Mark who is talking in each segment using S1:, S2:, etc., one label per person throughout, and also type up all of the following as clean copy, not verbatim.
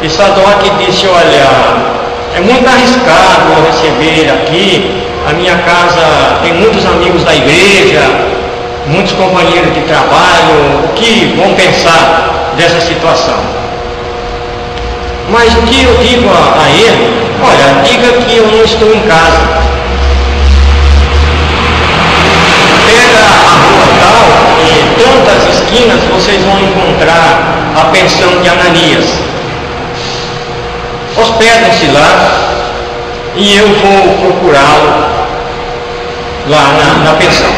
S1: E Sadoc disse: olha, é muito arriscado eu receber aqui, a minha casa tem muitos amigos da igreja, muitos companheiros de trabalho, o que vão pensar dessa situação? Mas o que eu digo a ele: olha, diga que eu não estou em casa. Pega a rua tal e tantas esquinas vocês vão encontrar a pensão de Ananias. Hospedem-se lá e eu vou procurá-lo lá na pensão.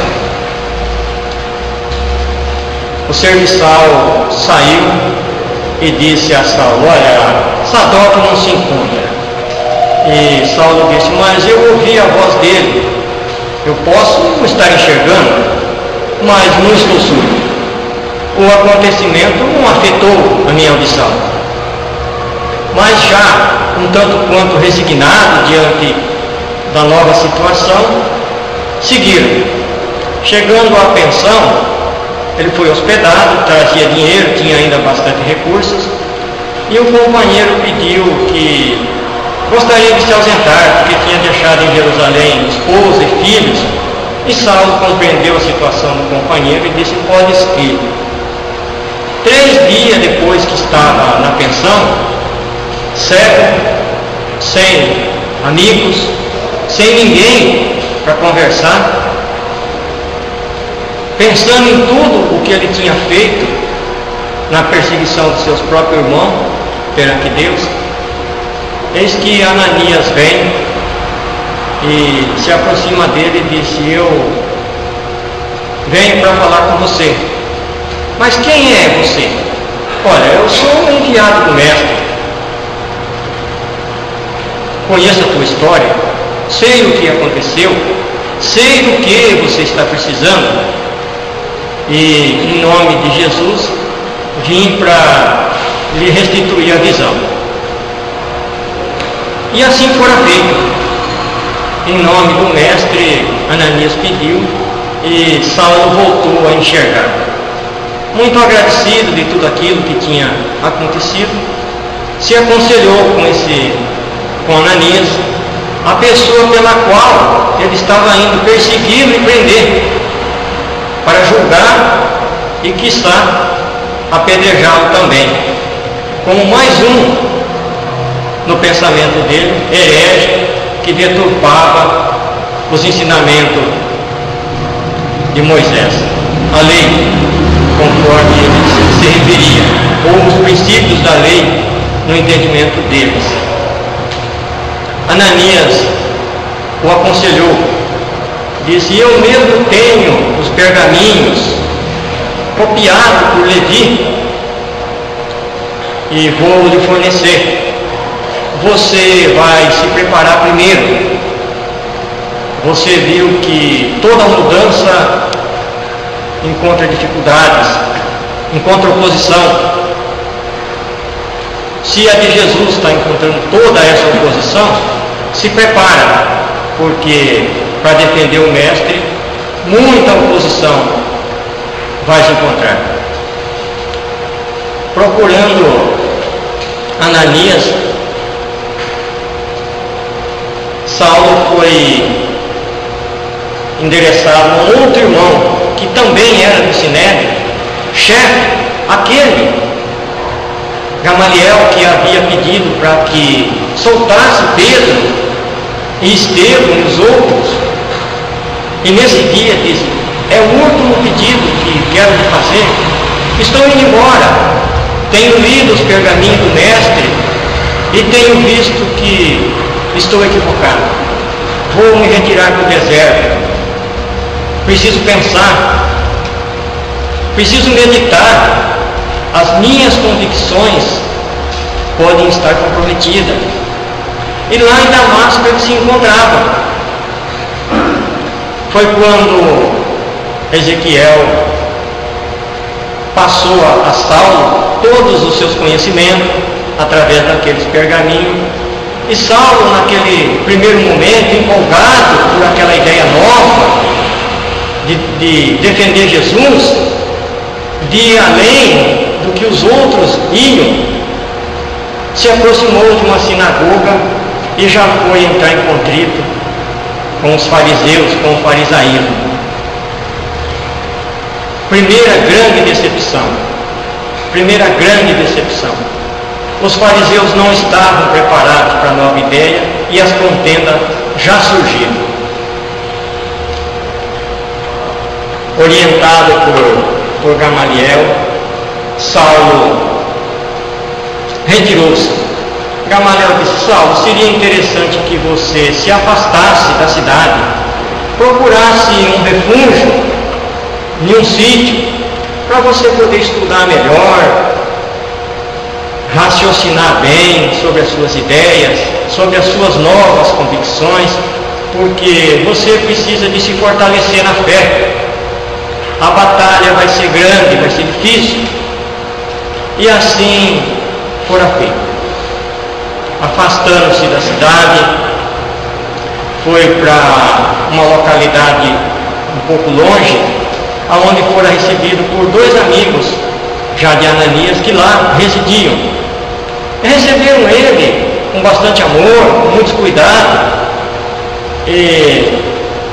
S1: O serviçal saiu e disse a Saulo: olha, Sadoc não se encontra. E Saulo disse: mas eu ouvi a voz dele, eu posso não estar enxergando, mas não estou surdo. O acontecimento não afetou a minha audição. Mas já um tanto quanto resignado diante da nova situação, seguiram. Chegando à pensão, ele foi hospedado, trazia dinheiro, tinha ainda bastante recursos, e o companheiro pediu que gostaria de se ausentar, porque tinha deixado em Jerusalém esposa e filhos, e Saulo compreendeu a situação do companheiro e disse: pode ir. 3 dias depois que estava na pensão, cego, sem amigos, sem ninguém para conversar, pensando em tudo o que ele tinha feito na perseguição de seus próprios irmãos perante Deus, eis que Ananias vem e se aproxima dele e disse: eu venho para falar com você. Mas quem é você? Olha, eu sou um enviado do mestre. Conheço a tua história, sei o que aconteceu, sei do que você está precisando, e em nome de Jesus vim para lhe restituir a visão. E assim fora feito. Em nome do mestre, Ananias pediu e Saulo voltou a enxergar. Muito agradecido de tudo aquilo que tinha acontecido, se aconselhou com Ananias, a pessoa pela qual ele estava indo persegui-lo e prender, para julgar e, quiçá, apedrejá-lo também, como mais um no pensamento dele, herege, que deturpava os ensinamentos de Moisés, a lei, conforme ele se referia, ou os princípios da lei no entendimento deles. Ananias o aconselhou, disse: eu mesmo tenho os pergaminhos copiados por Levi e vou lhe fornecer. Você vai se preparar primeiro. Você viu que toda mudança encontra dificuldades, encontra oposição. Se a de Jesus está encontrando toda essa oposição, se prepara, porque para defender o mestre, muita oposição vai se encontrar. Procurando Ananias, Saulo foi endereçado a um outro irmão, que também era do Sinédrio, chefe, aquele Gamaliel que havia pedido para que soltasse Pedro e Estevão e os outros. E nesse dia disse: é o último pedido que quero lhe fazer. Estou indo embora, tenho lido os pergaminhos do mestre e tenho visto que estou equivocado. Vou me retirar para o deserto. Preciso pensar, preciso meditar. As minhas convicções podem estar comprometidas. E lá em Damasco ele se encontrava. Foi quando Ezequiel passou a Saulo todos os seus conhecimentos através daqueles pergaminhos. E Saulo, naquele primeiro momento, empolgado por aquela ideia nova de defender Jesus, de ir além do que os outros iam, se aproximou de uma sinagoga e já foi entrar em contrito com os fariseus, com o farisaísmo. Primeira grande decepção. Os fariseus não estavam preparados para a nova ideia e as contendas já surgiram. Orientado por Gamaliel, Saulo retirou-se. Gamaliel disse: Saulo, seria interessante que você se afastasse da cidade, procurasse um refúgio em um sítio, para você poder estudar melhor, raciocinar bem sobre as suas ideias, sobre as suas novas convicções, porque você precisa de se fortalecer na fé. A batalha vai ser grande, vai ser difícil. E assim fora feito. Afastando-se da cidade, foi para uma localidade um pouco longe, aonde fora recebido por dois amigos já de Ananias, que lá residiam. Receberam ele com bastante amor, com muitos cuidados, e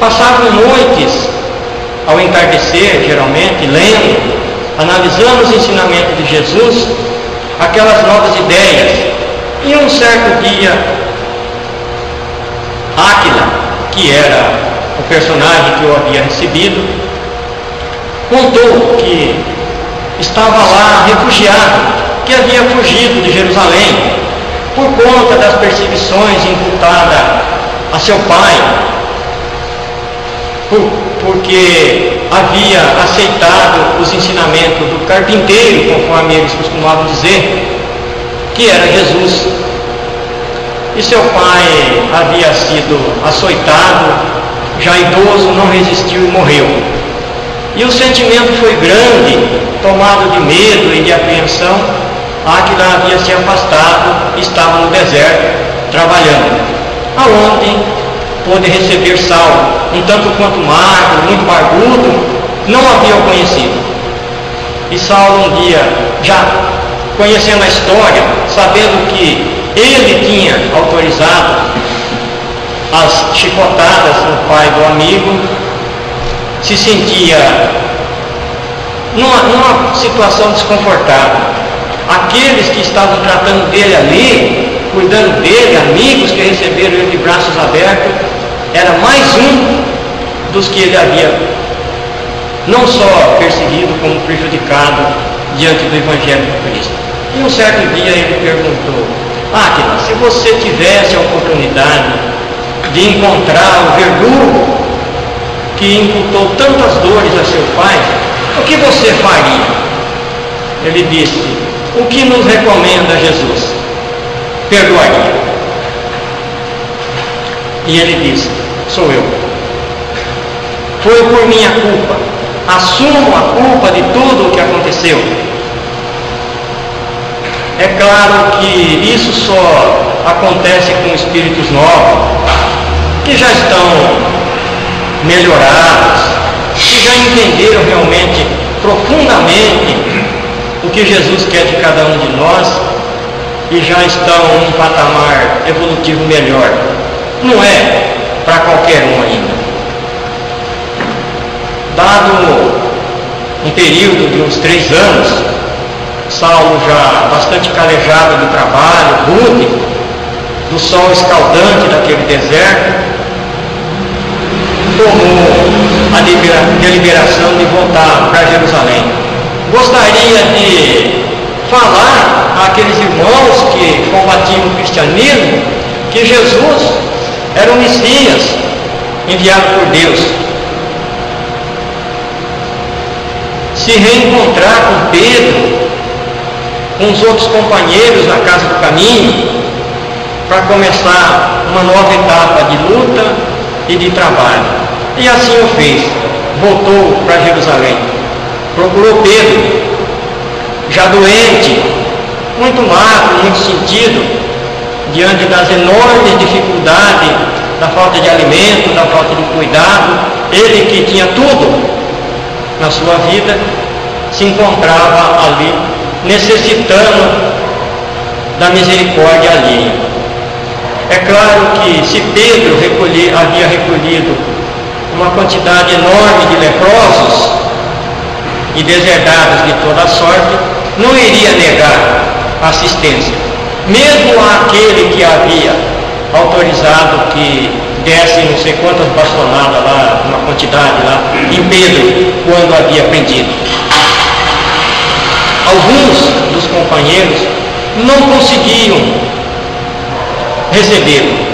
S1: passavam noites ao entardecer, geralmente, lendo, analisando os ensinamentos de Jesus, aquelas novas ideias. E um certo dia, Áquila, que era o personagem que eu havia recebido, contou que estava lá refugiado, que havia fugido de Jerusalém por conta das perseguições imputadas a seu pai, porque havia aceitado os ensinamentos do carpinteiro, conforme eles costumavam dizer, que era Jesus. E seu pai havia sido açoitado, já idoso, não resistiu e morreu. E o sentimento foi grande, tomado de medo e de apreensão. Áquila havia se afastado, estava no deserto, trabalhando, aonde pôde receber Saulo, um tanto quanto magro, muito barbudo, não havia o conhecido. E Saulo um dia, já conhecendo a história, sabendo que ele tinha autorizado as chicotadas no pai do amigo, se sentia numa situação desconfortável. Aqueles que estavam tratando dele ali, cuidando dele, amigos que receberam ele de braços abertos, era mais um dos que ele havia não só perseguido, como prejudicado diante do Evangelho de Cristo. E um certo dia ele perguntou: Áquila, se você tivesse a oportunidade de encontrar o verdugo que imputou tantas dores a seu pai, o que você faria? Ele disse: o que nos recomenda Jesus? Perdoaria. E ele disse: sou eu. Foi por minha culpa. Assumo a culpa de tudo o que aconteceu. É claro que isso só acontece com espíritos novos, que já estão melhorados, que já entenderam realmente, profundamente, o que Jesus quer de cada um de nós e já estão em um patamar evolutivo melhor. Não é para qualquer um ainda. Dado um período de uns 3 anos, Saulo já bastante calejado do trabalho, rude, do sol escaldante daquele deserto, tomou a deliberação de voltar para Jerusalém. Gostaria de falar àqueles irmãos que combatiam o cristianismo cristianismo que Jesus era o Messias enviado por Deus. Se reencontrar com Pedro, com os outros companheiros na casa do caminho, para começar uma nova etapa de luta e de trabalho. E assim o fez. Voltou para Jerusalém. Procurou Pedro, já doente, muito magro, muito sentido, diante das enormes dificuldades, da falta de alimento, da falta de cuidado. Ele que tinha tudo na sua vida, se encontrava ali, necessitando da misericórdia alheia. É claro que se Pedro havia recolhido uma quantidade enorme de leprosos e deserdados de toda sorte, não iria negar assistência, mesmo àquele que havia autorizado que desse não sei quantas bastonadas lá, uma quantidade lá, em Pedro, quando havia prendido. Alguns dos companheiros não conseguiam recebê-lo,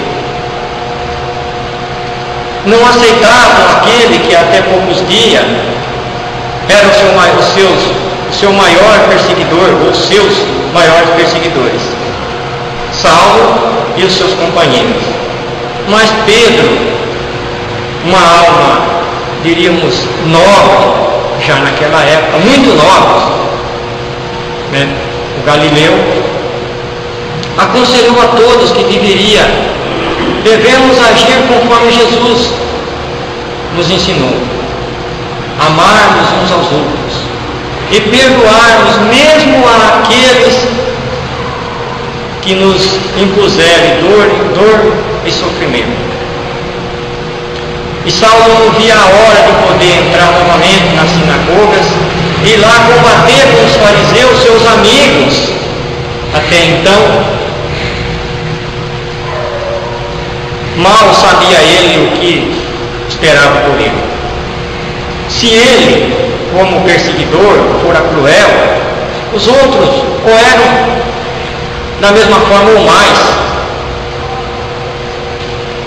S1: não aceitavam aquele que até poucos dias era o seu maior perseguidor, ou seus maiores perseguidores, Saulo e os seus companheiros. Mas Pedro, uma alma, diríamos, nobre, já naquela época, muito nobre, né? O Galileu, aconselhou a todos que devemos agir conforme Jesus nos ensinou, amarmos uns aos outros e perdoarmos mesmo àqueles que nos impuserem dor e sofrimento. E Saulo não via a hora de poder entrar novamente nas sinagogas e lá combater com os fariseus, seus amigos. Até então, mal sabia ele o que esperava por ele. Se ele, como perseguidor, fora cruel, os outros o eram da mesma forma ou mais.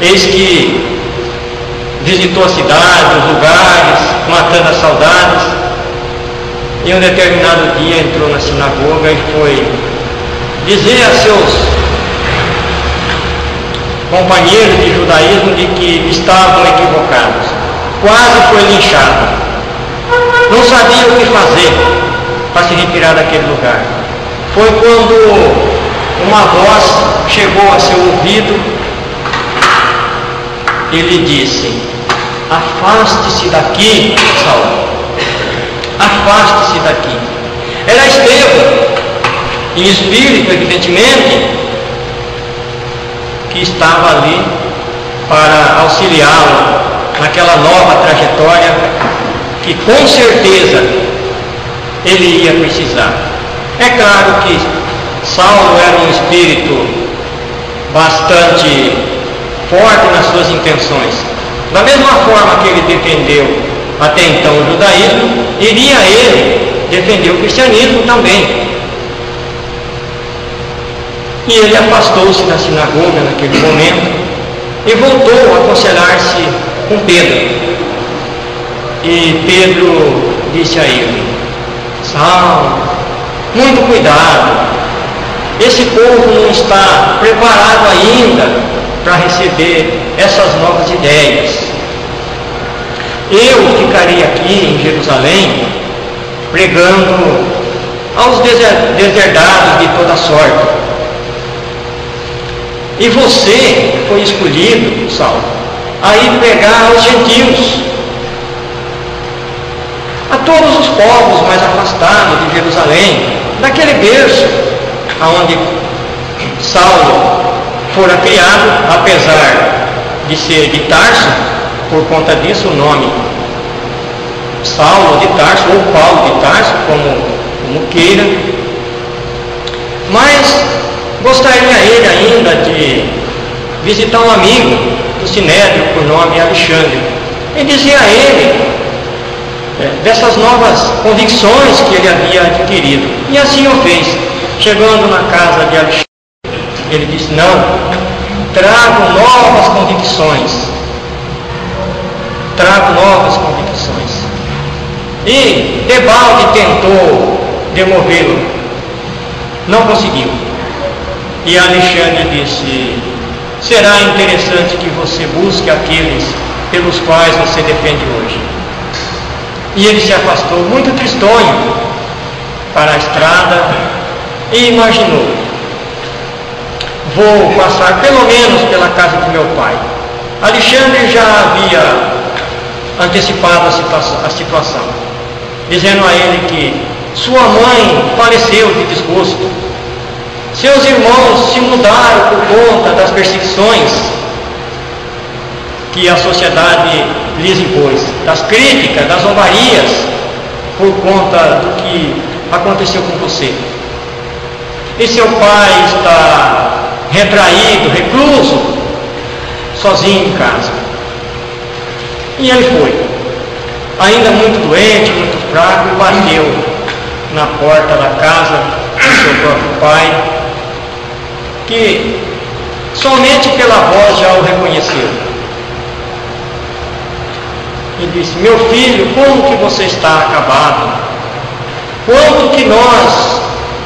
S1: Eis que visitou a cidade, os lugares, matando as saudades, e um determinado dia entrou na sinagoga e foi dizer a seus companheiros de judaísmo de que estavam equivocados. Quase foi linchado. Não sabia o que fazer para se retirar daquele lugar. Foi quando uma voz chegou a seu ouvido e lhe disse: afaste-se daqui, Saulo, afaste-se daqui. Era Estevão, em espírito, evidentemente, que estava ali para auxiliá-lo naquela nova trajetória que com certeza ele ia precisar. É claro que Saulo era um espírito bastante forte nas suas intenções. Da mesma forma que ele defendeu até então o judaísmo, iria ele defender o cristianismo também. E ele afastou-se da sinagoga naquele momento e voltou a aconselhar-se com Pedro. E Pedro disse a ele: Saulo, muito cuidado, esse povo não está preparado ainda para receber essas novas ideias. Eu ficarei aqui em Jerusalém pregando aos deserdados de toda sorte. E você foi escolhido, Saulo, a ir pregar aos gentios, a todos os povos mais afastados de Jerusalém, daquele berço aonde Saulo fora criado, apesar de ser de Tarso. Por conta disso o nome Saulo de Tarso, ou Paulo de Tarso, como queira. Mas gostaria ele ainda de visitar um amigo do Sinédrio, por nome Alexandre, e dizer a ele dessas novas convicções que ele havia adquirido. E assim o fez. Chegando na casa de Alexandre, Ele disse: não, trago novas convicções. Trago novas convicções. E debalde tentou demovê-lo, não conseguiu. E Alexandre disse: será interessante que você busque aqueles pelos quais você defende hoje. E ele se afastou muito tristonho para a estrada e imaginou: vou passar pelo menos pela casa do meu pai. Alexandre já havia antecipado a situação, dizendo a ele que sua mãe faleceu de desgosto, seus irmãos se mudaram por conta das perseguições que a sociedade lhes impôs, das críticas, das zombarias por conta do que aconteceu com você. E seu pai está retraído, recluso, sozinho em casa. E ele foi, ainda muito doente, muito fraco, e bateu na porta da casa do seu próprio pai, que somente pela voz já o reconheceu. E disse: meu filho, como que você está acabado? Quanto que nós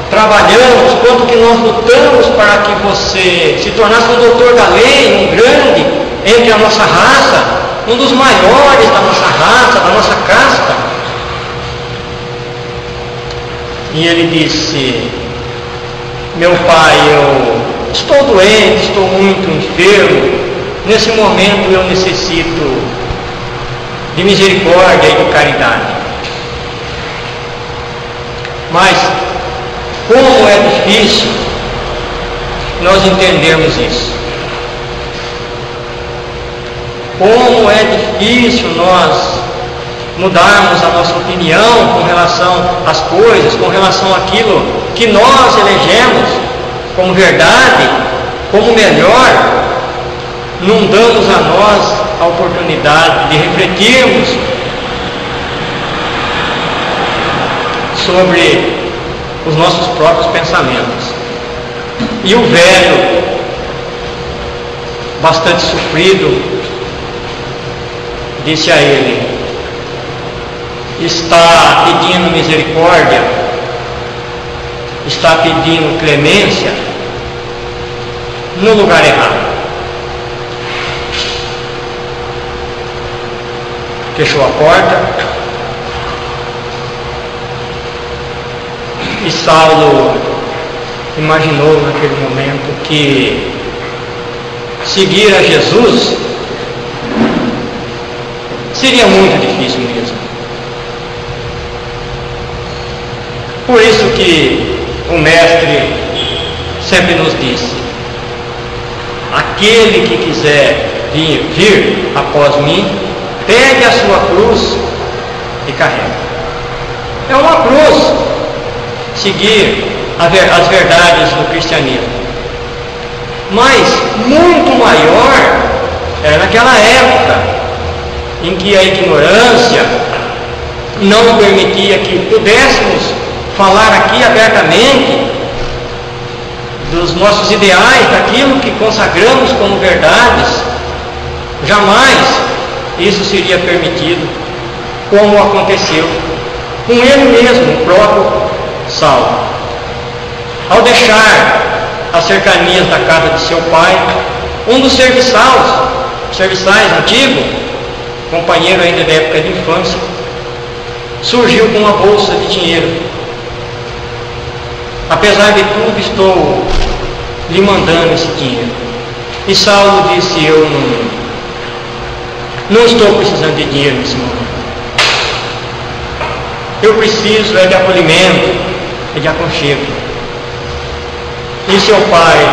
S1: trabalhamos, quanto que nós lutamos para que você se tornasse um doutor da lei, um grande entre a nossa raça, um dos maiores da nossa raça, da nossa casta. E ele disse: meu pai, eu estou doente, estou muito enfermo, nesse momento eu necessito de misericórdia e de caridade. Mas como é difícil nós entendermos isso. Como é difícil nós mudarmos a nossa opinião com relação às coisas, com relação àquilo que nós elegemos como verdade, como melhor. Não damos a nós a oportunidade de refletirmos sobre os nossos próprios pensamentos. E o velho, bastante sofrido, disse a ele: está pedindo misericórdia, está pedindo clemência no lugar errado. Fechou a porta e Saulo imaginou naquele momento que seguir a Jesus seria muito difícil mesmo. Por isso que o Mestre sempre nos disse: aquele que quiser vir após mim, pegue a sua cruz e carrega. É uma cruz seguir as verdades do cristianismo. Mas muito maior era naquela época em que a ignorância não permitia que pudéssemos falar aqui abertamente dos nossos ideais, daquilo que consagramos como verdades. Jamais isso seria permitido, como aconteceu com ele mesmo, o próprio Saulo. Ao deixar as cercanias da casa de seu pai, um dos serviçais antigos, companheiro ainda da época de infância, surgiu com uma bolsa de dinheiro. Apesar de tudo, estou lhe mandando esse dinheiro. E Saulo disse: eu não estou precisando de dinheiro nesse momento. Eu preciso de acolhimento, de aconchego. E seu pai,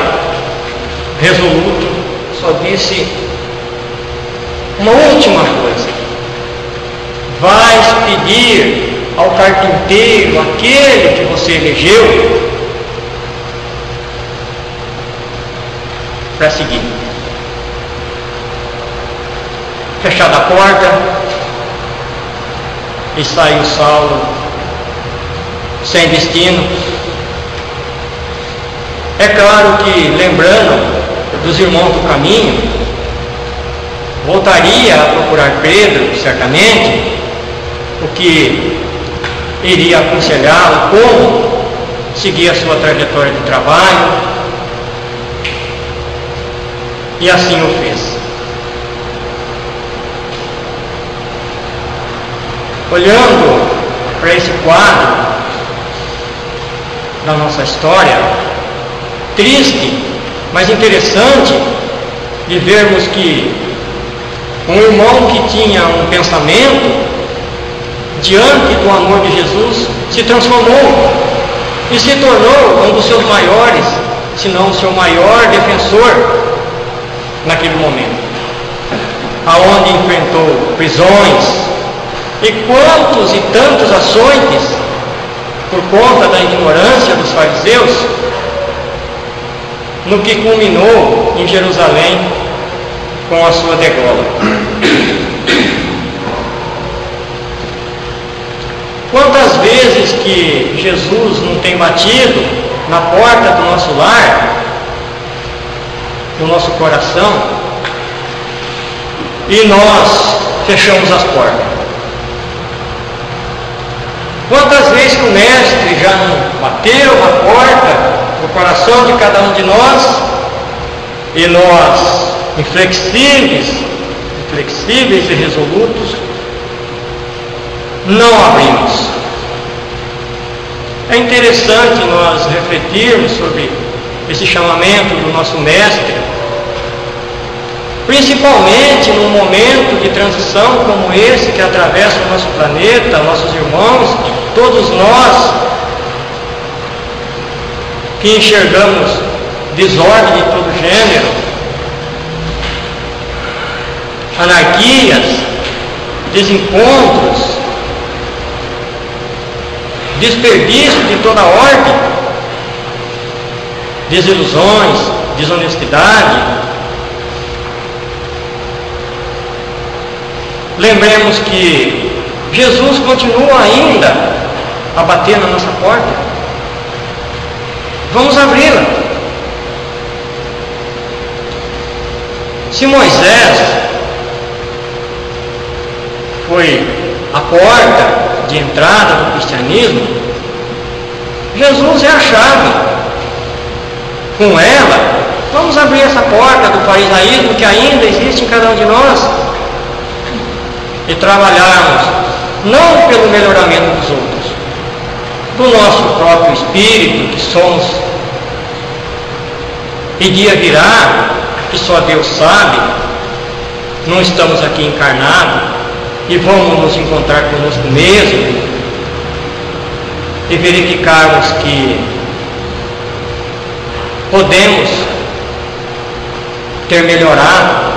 S1: resoluto, só disse uma última coisa: vais pedir ao carpinteiro, aquele que você elegeu, para seguir. Fechada a porta, e saiu Saulo sem destino. É claro que, lembrando os irmãos do caminho, voltaria a procurar Pedro, certamente, o que iria aconselhá-lo como seguir a sua trajetória de trabalho, e assim o fez. Olhando para esse quadro da nossa história, triste, mas interessante de vermos que um irmão que tinha um pensamento diante do amor de Jesus se transformou e se tornou um dos seus maiores, se não o seu maior defensor naquele momento, aonde enfrentou prisões e quantos e tantos açoites por conta da ignorância dos fariseus, no que culminou em Jerusalém com a sua degola. Quantas vezes que Jesus não tem batido na porta do nosso lar, do nosso coração, e nós fechamos as portas? Quantas vezes que o Mestre já não bateu na porta do coração de cada um de nós, e nós, inflexíveis e resolutos, não abrimos. É interessante nós refletirmos sobre esse chamamento do nosso Mestre, principalmente num momento de transição como esse que atravessa o nosso planeta, nossos irmãos, todos nós que enxergamos desordem de todo gênero, anarquias, desencontros, desperdício de toda ordem, desilusões, desonestidade. Lembremos que Jesus continua ainda a bater na nossa porta. Vamos abri-la. Se Moisés foi a porta de entrada do cristianismo, Jesus é a chave. Com ela, vamos abrir essa porta do farisaísmo que ainda existe em cada um de nós e trabalharmos não pelo melhoramento dos outros, do nosso próprio espírito que somos, e dia virá, que só Deus sabe, não estamos aqui encarnados e vamos nos encontrar conosco mesmo e verificarmos que podemos ter melhorado,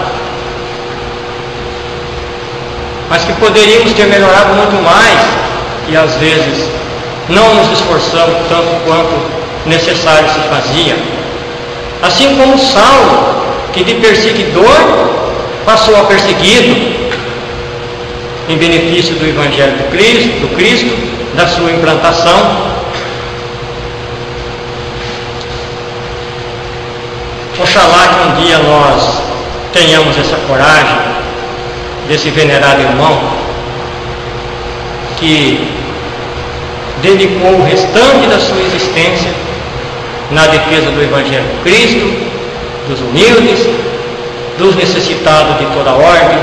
S1: mas que poderíamos ter melhorado muito mais e às vezes não nos esforçamos tanto quanto necessário se fazia. Assim como Saulo, que de perseguidor passou a perseguido em benefício do Evangelho do Cristo, da sua implantação. Oxalá que um dia nós tenhamos essa coragem desse venerado irmão que dedicou o restante da sua existência na defesa do Evangelho de Cristo, dos humildes, dos necessitados de toda ordem,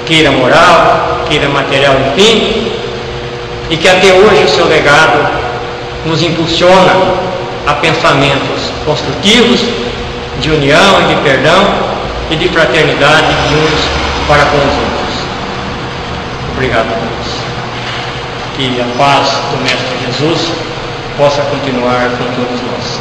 S1: queira moral, queira material, enfim, e que até hoje o seu legado nos impulsiona a pensamentos construtivos, de união e de perdão e de fraternidade de uns para com os outros. Obrigado a todos. Que a paz do Mestre Jesus possa continuar com todos nós.